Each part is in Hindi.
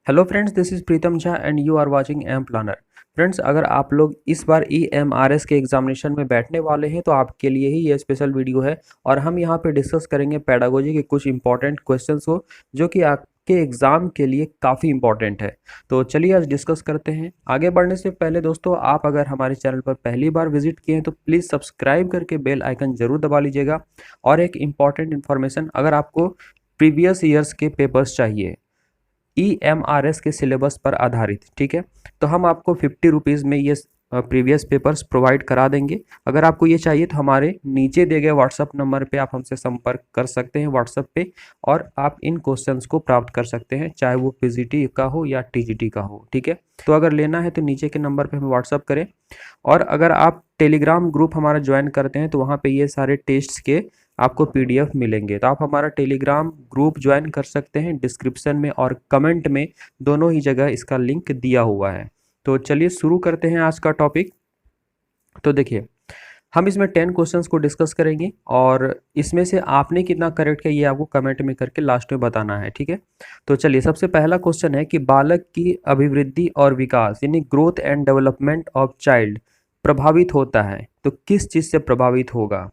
Hello friends, this is Pritam Jha and you are watching M planner. Friends, अगर आप लोग इस बार EMRS के एग्जामिनेशन में बैठने वाले हैं तो आपके लिए ही ये स्पेशल वीडियो है। और हम यहाँ पे डिस्कस करेंगे पेडागोजी के कुछ इंपॉर्टेंट क्वेश्चंस को जो कि आपके एग्ज़ाम के लिए काफ़ी इंपॉर्टेंट है। तो चलिए आज डिस्कस करते हैं। आगे बढ़ने से पहले दोस्तों, आप अगर हमारे चैनल पर पहली बार विजिट किए हैं तो प्लीज़ सब्सक्राइब करके बेल आइकन ज़रूर दबा लीजिएगा। और एक इम्पॉर्टेंट इन्फॉर्मेशन, अगर आपको प्रीवियस ईयर्स के पेपर्स चाहिए EMRS के सिलेबस पर आधारित, ठीक है, तो हम आपको 50 रुपीज़ में ये प्रीवियस पेपर्स प्रोवाइड करा देंगे। अगर आपको ये चाहिए तो हमारे नीचे दिए गए व्हाट्सअप नंबर पे आप हमसे संपर्क कर सकते हैं व्हाट्सअप पे, और आप इन क्वेश्चंस को प्राप्त कर सकते हैं, चाहे वो PGT का हो या TGT का हो, ठीक है। तो अगर लेना है तो नीचे के नंबर पे हमें व्हाट्सअप करें। और अगर आप टेलीग्राम ग्रुप हमारा ज्वाइन करते हैं तो वहाँ पे ये सारे टेस्ट्स के आपको PDF मिलेंगे। तो आप हमारा टेलीग्राम ग्रुप ज्वाइन कर सकते हैं, डिस्क्रिप्शन में और कमेंट में दोनों ही जगह इसका लिंक दिया हुआ है। तो चलिए शुरू करते हैं आज का टॉपिक। तो देखिए, हम इसमें 10 क्वेश्चंस को डिस्कस करेंगे और इसमें से आपने कितना करेक्ट किया ये आपको कमेंट में करके लास्ट में बताना है, ठीक है। तो चलिए, सबसे पहला क्वेश्चन है कि बालक की अभिवृद्धि और विकास यानी growth and development of child प्रभावित होता है तो किस चीज़ से प्रभावित होगा।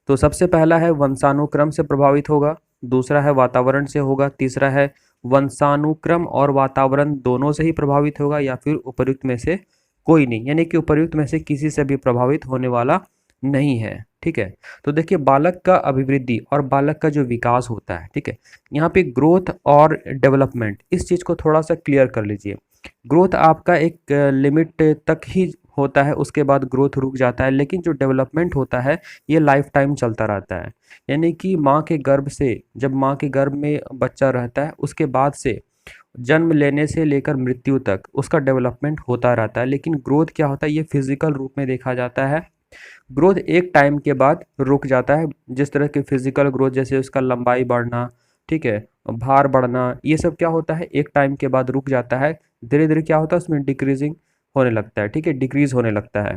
तो सबसे पहला है वंशानुक्रम से प्रभावित होगा, दूसरा है वातावरण से होगा, तीसरा है वंशानुक्रम और वातावरण दोनों से ही प्रभावित होगा, या फिर उपर्युक्त में से कोई नहीं, यानी कि उपर्युक्त में से किसी से भी प्रभावित होने वाला नहीं है, ठीक है। तो देखिए, बालक का अभिवृद्धि और बालक का जो विकास होता है, ठीक है, यहाँ पे ग्रोथ और डेवलपमेंट, इस चीज़ को थोड़ा सा क्लियर कर लीजिए। ग्रोथ आपका एक लिमिट तक ही होता है, उसके बाद ग्रोथ रुक जाता है, लेकिन जो डेवलपमेंट होता है ये लाइफ टाइम चलता रहता है। यानी कि माँ के गर्भ से, जब माँ के गर्भ में बच्चा रहता है उसके बाद से जन्म लेने से लेकर मृत्यु तक उसका डेवलपमेंट होता रहता है। लेकिन ग्रोथ क्या होता है, ये फिजिकल रूप में देखा जाता है। ग्रोथ एक टाइम के बाद रुक जाता है, जिस तरह की फिजिकल ग्रोथ, जैसे उसका लंबाई बढ़ना, ठीक है, भार बढ़ना, ये सब क्या होता है एक टाइम के बाद रुक जाता है। धीरे धीरे क्या होता है उसमें डिक्रीजिंग होने लगता है, ठीक है, डिक्रीज होने लगता है।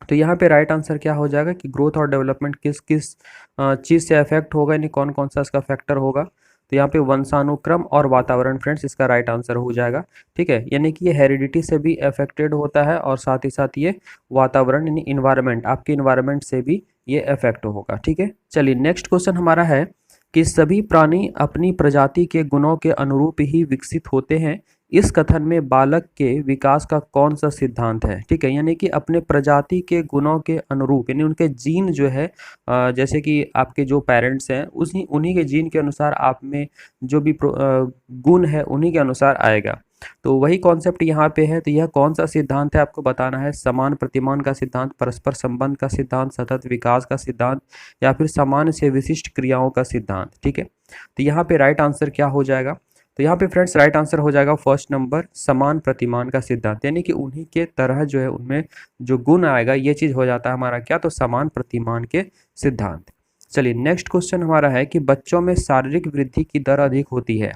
तो यहाँ पे राइट आंसर क्या हो जाएगा कि ग्रोथ और डेवलपमेंट किस किस चीज़ से अफेक्ट होगा, यानी कौन कौन सा इसका फैक्टर होगा। तो यहाँ पे वंशानुक्रम और वातावरण फ्रेंड्स इसका राइट आंसर हो जाएगा, ठीक है। यानी कि ये हेरिडिटी से भी अफेक्टेड होता है और साथ ही साथ ये वातावरण यानी इन्वायरमेंट, आपके इन्वायरमेंट से भी ये अफेक्ट होगा, ठीक है। चलिए, नेक्स्ट क्वेश्चन हमारा है कि सभी प्राणी अपनी प्रजाति के गुणों के अनुरूप ही विकसित होते हैं, इस कथन में बालक के विकास का कौन सा सिद्धांत है, ठीक है। यानी कि अपने प्रजाति के गुणों के अनुरूप, यानी उनके जीन जो है, जैसे कि आपके जो पेरेंट्स हैं उन्हीं के जीन के अनुसार आप में जो भी गुण है उन्हीं के अनुसार आएगा। तो वही कॉन्सेप्ट यहाँ पे है। तो यह कौन सा सिद्धांत है आपको बताना है, समान प्रतिमान का सिद्धांत, परस्पर संबंध का सिद्धांत, सतत विकास का सिद्धांत, या फिर समान से विशिष्ट क्रियाओं का सिद्धांत, ठीक है। तो यहाँ पे राइट आंसर क्या हो जाएगा, तो यहाँ पे फ्रेंड्स राइट आंसर हो जाएगा फर्स्ट नंबर, समान प्रतिमान का सिद्धांत, यानी कि उन्हीं के तरह जो है उनमें जो गुण आएगा ये चीज़ हो जाता है हमारा क्या, तो समान प्रतिमान के सिद्धांत। चलिए, नेक्स्ट क्वेश्चन हमारा है कि बच्चों में शारीरिक वृद्धि की दर अधिक होती है,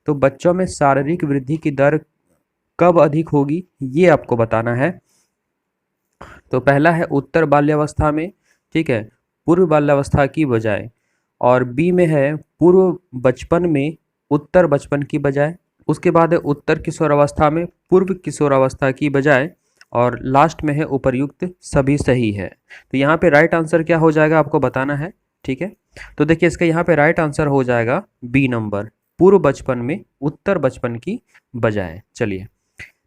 तो बच्चों में शारीरिक वृद्धि की दर कब अधिक होगी ये आपको बताना है। तो पहला है उत्तर बाल्यावस्था में, ठीक है, पूर्व बाल्यावस्था की बजाय, और बी में है पूर्व बचपन में उत्तर बचपन की बजाय, उसके बाद है उत्तर किशोरावस्था में पूर्व किशोरावस्था की बजाय, और लास्ट में है उपर्युक्त सभी सही है। तो यहाँ पे राइट आंसर क्या हो जाएगा आपको बताना है, ठीक है। तो देखिए, इसका यहाँ पे राइट आंसर हो जाएगा बी नंबर, पूर्व बचपन में उत्तर बचपन की बजाय। चलिए,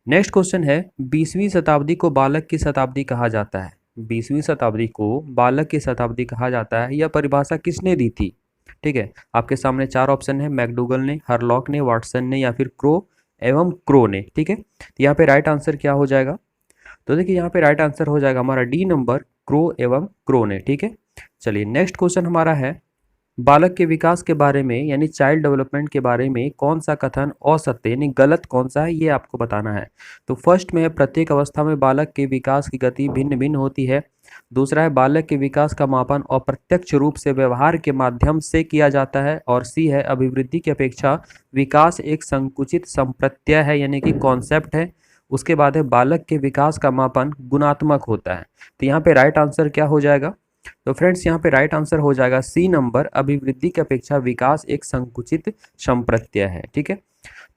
नेक्स्ट क्वेश्चन है 20वीं शताब्दी को बालक की शताब्दी कहा जाता है, 20वीं शताब्दी को बालक की शताब्दी कहा जाता है, यह परिभाषा किसने दी थी, ठीक है। आपके सामने चार ऑप्शन है, मैकडूगल ने, हरलॉक ने, वाटसन ने, या फिर क्रो ने, ठीक है। तो यहाँ पे राइट आंसर क्या हो जाएगा, तो देखिए यहाँ पे राइट आंसर हो जाएगा हमारा डी नंबर, क्रो ने, ठीक है। चलिए, नेक्स्ट क्वेश्चन हमारा है बालक के विकास के बारे में यानी चाइल्ड डेवलपमेंट के बारे में कौन सा कथन असत्य यानी गलत कौन सा है ये आपको बताना है। तो फर्स्ट में है प्रत्येक अवस्था में बालक के विकास की गति भिन्न भिन्न होती है, दूसरा है बालक के विकास का मापन अप्रत्यक्ष रूप से व्यवहार के माध्यम से किया जाता है, और सी है अभिवृद्धि की अपेक्षा विकास एक संकुचित संप्रत्यय है यानी कि कॉन्सेप्ट है। उसके बाद है बालक के विकास का मापन गुणात्मक होता है। तो यहाँ पे राइट आंसर क्या हो जाएगा, तो फ्रेंड्स यहाँ पे राइट आंसर हो जाएगा सी नंबर, अभिवृद्धि की अपेक्षा विकास एक संकुचित संप्रत्यय है, ठीक है।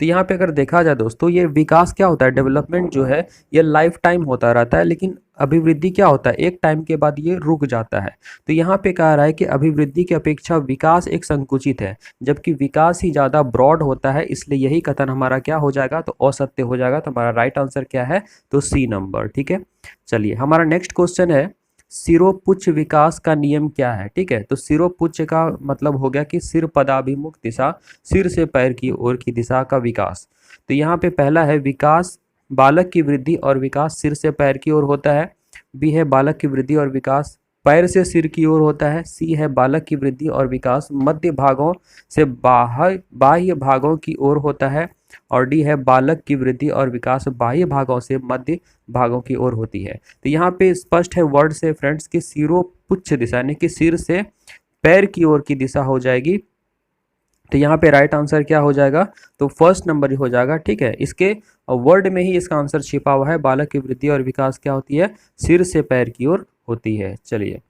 तो यहाँ पे अगर देखा जाए दोस्तों, ये विकास क्या होता है, डेवलपमेंट जो है ये लाइफ टाइम होता रहता है, लेकिन अभिवृद्धि क्या होता है, एक टाइम के बाद ये रुक जाता है। तो यहाँ पे कह रहा है कि अभिवृद्धि की अपेक्षा विकास एक संकुचित है, जबकि विकास ही ज़्यादा ब्रॉड होता है, इसलिए यही कथन हमारा क्या हो जाएगा, तो असत्य हो जाएगा। तो हमारा राइट आंसर क्या है, तो सी नंबर। ठीक है, चलिए हमारा नेक्स्ट क्वेश्चन है, सिरोपुच्छ विकास का नियम क्या है। ठीक है, तो सिरोपुच्छ का मतलब हो गया कि सिर पदाभिमुख दिशा, सिर से पैर की ओर की दिशा का विकास। तो यहाँ पे पहला है विकास, बालक की वृद्धि और विकास सिर से पैर की ओर होता है। बी है बालक की वृद्धि और विकास पैर से सिर की ओर होता है। सी है बालक की वृद्धि और विकास मध्य भागों से बाह्य भागों की ओर होता है। और डी है बालक की वृद्धि और विकास बाह्य भागों से मध्य भागों की ओर होती है। तो यहाँ पे स्पष्ट है वर्ड से फ्रेंड्स कि सिरोपुच्छ दिशा यानी कि सिर से पैर की ओर की दिशा हो जाएगी। तो यहाँ पे राइट आंसर क्या हो जाएगा, तो फर्स्ट नंबर ही हो जाएगा। ठीक है, इसके वर्ड में ही इसका आंसर छिपा हुआ है, बालक की वृद्धि और विकास क्या होती है, सिर से पैर की ओर होती है। चलिए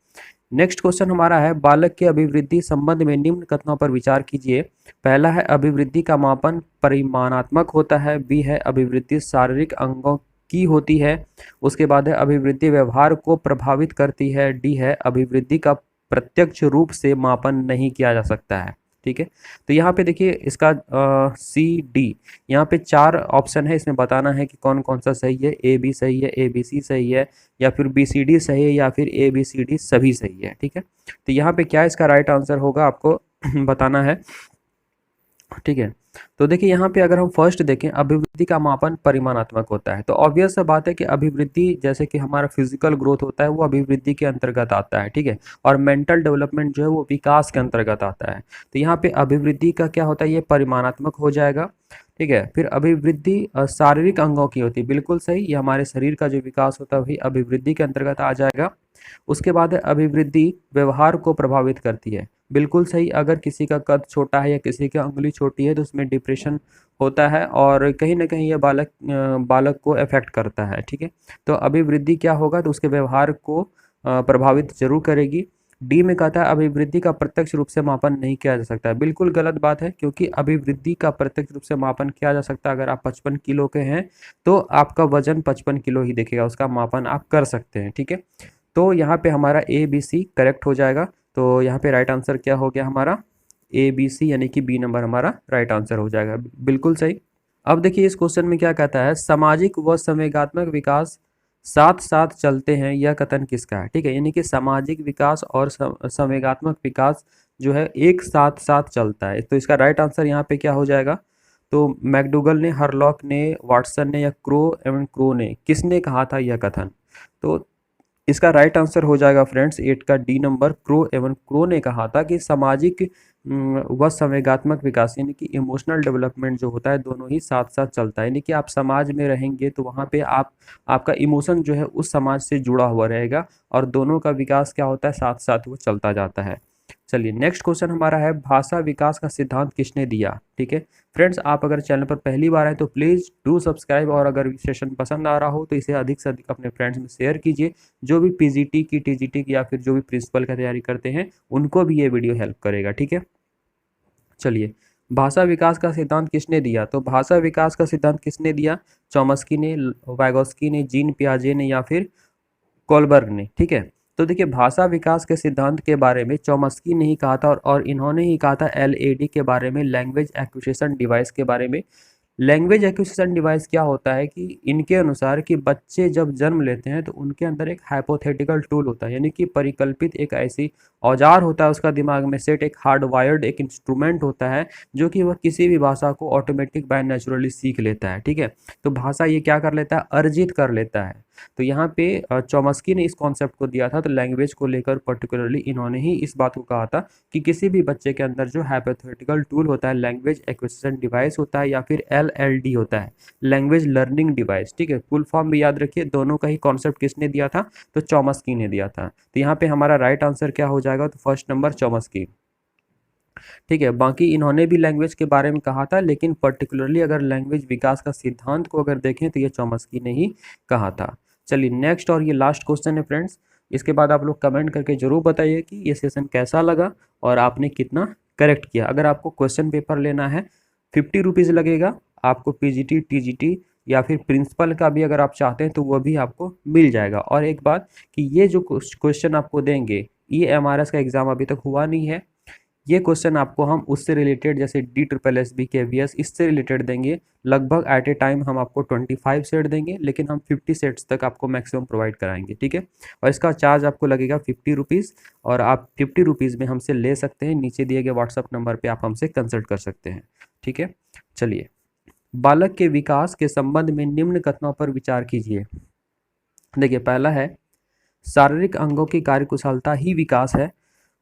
नेक्स्ट क्वेश्चन हमारा है, बालक के अभिवृद्धि संबंध में निम्न कथनों पर विचार कीजिए। पहला है अभिवृद्धि का मापन परिमाणात्मक होता है। बी है अभिवृद्धि शारीरिक अंगों की होती है। उसके बाद है अभिवृद्धि व्यवहार को प्रभावित करती है। डी है अभिवृद्धि का प्रत्यक्ष रूप से मापन नहीं किया जा सकता है। ठीक है, तो यहाँ पे देखिए इसका सी डी, यहाँ पे 4 ऑप्शन है, इसमें बताना है कि कौन कौन सा सही है। ए बी सही है, ए बी सी सही है, या फिर बी सी डी सही है, या फिर ए बी सी डी सभी सही है। ठीक है, तो यहाँ पे क्या इसका राइट आंसर होगा आपको बताना है। ठीक है, तो देखिए यहाँ पे अगर हम फर्स्ट देखें, अभिवृद्धि का मापन परिमाणात्मक होता है, तो ऑब्वियस सा बात है कि अभिवृद्धि जैसे कि हमारा फिजिकल ग्रोथ होता है वो अभिवृद्धि के अंतर्गत आता है। ठीक है, और मेंटल डेवलपमेंट जो है वो विकास के अंतर्गत आता है। तो यहाँ पे अभिवृद्धि का क्या होता है, ये परिमाणात्मक हो जाएगा। ठीक है, फिर अभिवृद्धि शारीरिक अंगों की होती है, बिल्कुल सही, ये हमारे शरीर का जो विकास होता है वही अभिवृद्धि के अंतर्गत आ जाएगा। उसके बाद है अभिवृद्धि व्यवहार को प्रभावित करती है, बिल्कुल सही, अगर किसी का कद छोटा है या किसी की उंगली छोटी है तो उसमें डिप्रेशन होता है और कहीं ना कहीं यह बालक को अफेक्ट करता है। ठीक है, तो अभिवृद्धि क्या होगा, तो उसके व्यवहार को प्रभावित जरूर करेगी। डी में कहता है अभिवृद्धि का प्रत्यक्ष रूप से मापन नहीं किया जा सकता है, बिल्कुल गलत बात है, क्योंकि अभिवृद्धि का प्रत्यक्ष रूप से मापन किया जा सकता है। अगर आप 55 किलो के हैं तो आपका वजन 55 किलो ही दिखेगा, उसका मापन आप कर सकते हैं। ठीक है, तो यहाँ पे हमारा ए बी सी करेक्ट हो जाएगा। तो यहाँ पे राइट आंसर क्या हो गया हमारा, ए बी सी, यानी कि बी नंबर हमारा राइट आंसर हो जाएगा, बिल्कुल सही। अब देखिए इस क्वेश्चन में क्या कहता है, सामाजिक व संवेगात्मक विकास साथ साथ चलते हैं, यह कथन किसका है। ठीक है, यानी कि सामाजिक विकास और संवेगात्मक विकास जो है एक साथ साथ चलता है। तो इसका राइट आंसर यहाँ पे क्या हो जाएगा, तो मैकडूगल ने, हरलॉक ने, वाटसन ने, या क्रो एवं क्रो ने, किसने कहा था यह कथन। तो इसका राइट आंसर हो जाएगा फ्रेंड्स 8 का डी नंबर, क्रो एवं क्रो ने कहा था कि सामाजिक व संवेगात्मक विकास यानी कि इमोशनल डेवलपमेंट जो होता है दोनों ही साथ साथ चलता है। यानी कि आप समाज में रहेंगे तो वहाँ पे आपका इमोशन जो है उस समाज से जुड़ा हुआ रहेगा और दोनों का विकास क्या होता है, साथ साथ वो चलता जाता है। चलिए नेक्स्ट क्वेश्चन हमारा है, भाषा विकास का सिद्धांत किसने दिया। ठीक है फ्रेंड्स, आप अगर चैनल पर पहली बार आए तो प्लीज़ डू सब्सक्राइब, और अगर सेशन पसंद आ रहा हो तो इसे अधिक से अधिक अपने फ्रेंड्स में शेयर कीजिए। जो भी पीजीटी की, टीजीटी की, या फिर जो भी प्रिंसिपल की तैयारी करते हैं उनको भी ये वीडियो हेल्प करेगा। ठीक है, चलिए भाषा विकास का सिद्धांत किसने दिया, तो भाषा विकास का सिद्धांत किसने दिया, चॉम्स्की ने, वाइगोस्की ने, जीन पियाजे ने, या फिर कोलबर्ग ने। ठीक है, तो देखिए भाषा विकास के सिद्धांत के बारे में चॉम्स्की ने ही कहा था, और इन्होंने ही कहा था एलएडी के बारे में, लैंग्वेज एक्विजिशन डिवाइस के बारे में। लैंग्वेज एक्विजिशन डिवाइस क्या होता है कि इनके अनुसार कि बच्चे जब जन्म लेते हैं तो उनके अंदर एक हाइपोथेटिकल टूल होता है, यानी कि परिकल्पित एक ऐसी औजार होता है उसका दिमाग में सेट, एक हार्डवायर्ड एक इंस्ट्रूमेंट होता है जो कि वह किसी भी भाषा को ऑटोमेटिक बाय नेचुरली सीख लेता है। ठीक है, तो भाषा ये क्या कर लेता है, अर्जित कर लेता है। तो यहाँ पे चॉम्स्की ने इस कॉन्सेप्ट को दिया था, तो लैंग्वेज को लेकर पर्टिकुलरली इन्होंने ही इस बात को कहा था कि किसी भी बच्चे के अंदर जो हाइपोथेटिकल टूल होता है, लैंग्वेज एक्विजिशन डिवाइस होता है, या फिर एलएलडी होता है, लैंग्वेज लर्निंग डिवाइस। ठीक है, फुल फॉर्म भी याद रखिए, दोनों का ही कॉन्सेप्ट किसने दिया था, तो चॉम्स्की ने दिया था। तो यहाँ पे हमारा राइट आंसर क्या हो जाएगा, तो फर्स्ट नंबर चॉम्स्की। ठीक है, बाकी इन्होंने भी लैंग्वेज के बारे में कहा था, लेकिन पर्टिकुलरली अगर लैंग्वेज विकास का सिद्धांत को अगर देखें तो ये चॉम्स्की ने ही कहा था। चलिए नेक्स्ट और ये लास्ट क्वेश्चन है फ्रेंड्स, इसके बाद आप लोग कमेंट करके जरूर बताइए कि ये सेशन कैसा लगा और आपने कितना करेक्ट किया। अगर आपको क्वेश्चन पेपर लेना है 50 रुपीज़ लगेगा, आपको पीजीटी, टीजीटी या फिर प्रिंसिपल का भी अगर आप चाहते हैं तो वो भी आपको मिल जाएगा। और एक बात कि ये जो क्वेश्चन आपको देंगे, EMRS का एग्ज़ाम अभी तक हुआ नहीं है, ये क्वेश्चन आपको हम उससे रिलेटेड जैसे DSSB KVS इससे रिलेटेड देंगे। लगभग एट ए टाइम हम आपको 25 सेट देंगे, लेकिन हम 50 सेट्स तक आपको मैक्सिमम प्रोवाइड कराएंगे, ठीक है। और इसका चार्ज आपको लगेगा 50 रुपीज़, और आप 50 रुपीज़ में हमसे ले सकते हैं। नीचे दिए गए व्हाट्सअप नंबर पर आप हमसे कंसल्ट कर सकते हैं, ठीक है। चलिए, बालक के विकास के संबंध में निम्न कथनों पर विचार कीजिए। देखिए, पहला है शारीरिक अंगों की कार्यकुशलता ही विकास है।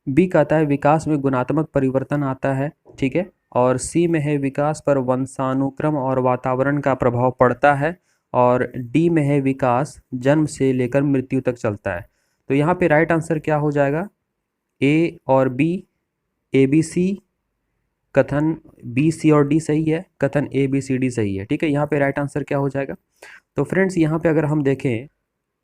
बी कहता है विकास में गुणात्मक परिवर्तन आता है, ठीक है। और सी में है विकास पर वंशानुक्रम और वातावरण का प्रभाव पड़ता है। और डी में है विकास जन्म से लेकर मृत्यु तक चलता है। तो यहाँ पे राइट आंसर क्या हो जाएगा? ए और बी, ए बी सी, कथन बी सी और डी सही है, कथन ए बी सी डी सही है, ठीक है। यहाँ पे राइट आंसर क्या हो जाएगा? तो फ्रेंड्स, यहाँ पे अगर हम देखें,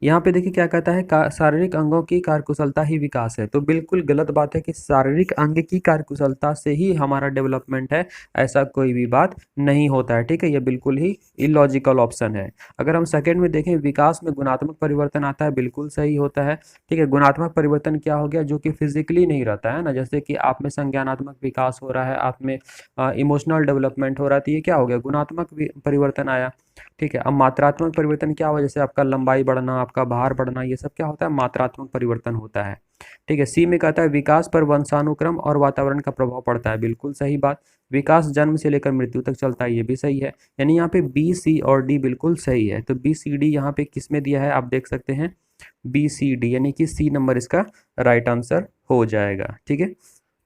यहाँ पे देखिए क्या कहता है, शारीरिक अंगों की कार्यकुशलता ही विकास है। तो बिल्कुल गलत बात है कि शारीरिक अंग की कार्यकुशलता से ही हमारा डेवलपमेंट है, ऐसा कोई भी बात नहीं होता है, ठीक है। ये बिल्कुल ही इलॉजिकल ऑप्शन है। अगर हम सेकंड में देखें, विकास में गुणात्मक परिवर्तन आता है, बिल्कुल सही होता है, ठीक है। गुणात्मक परिवर्तन क्या हो गया? जो कि फिजिकली नहीं रहता है ना, जैसे कि आप में संज्ञानात्मक विकास हो रहा है, आप में इमोशनल डेवलपमेंट हो रहा है, तो ये क्या हो गया? गुणात्मक परिवर्तन आया, ठीक है। अब मात्रात्मक परिवर्तन क्या हुआ? जैसे आपका लंबाई बढ़ना, आपका भार बढ़ना, ये सब क्या होता है? मात्रात्मक परिवर्तन होता है, ठीक है। सी में कहता है विकास पर वंशानुक्रम और वातावरण का प्रभाव पड़ता है, बिल्कुल सही बात। विकास जन्म से लेकर मृत्यु तक चलता है, ये भी सही है। यानी यहाँ पे बी, सी और डी बिल्कुल सही है। तो बी, सी, डी यहाँ पे किस में दिया है आप देख सकते हैं, बी, सी, डी, यानी कि सी नंबर इसका राइट आंसर हो जाएगा, ठीक है।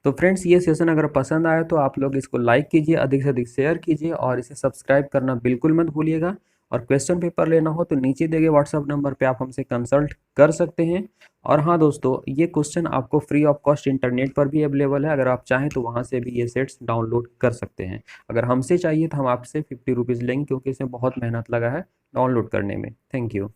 तो फ्रेंड्स, ये सेशन अगर पसंद आया तो आप लोग इसको लाइक कीजिए, अधिक से अधिक शेयर कीजिए, और इसे सब्सक्राइब करना बिल्कुल मत भूलिएगा। और क्वेश्चन पेपर लेना हो तो नीचे दिए गए व्हाट्सअप नंबर पे आप हमसे कंसल्ट कर सकते हैं। और हाँ दोस्तों, ये क्वेश्चन आपको फ्री ऑफ कॉस्ट इंटरनेट पर भी अवेलेबल है, अगर आप चाहें तो वहाँ से भी ये सेट्स डाउनलोड कर सकते हैं। अगर हमसे चाहिए तो हम आपसे 50 रुपीज़ लेंगे, क्योंकि इसमें बहुत मेहनत लगा है डाउनलोड करने में। Thank you.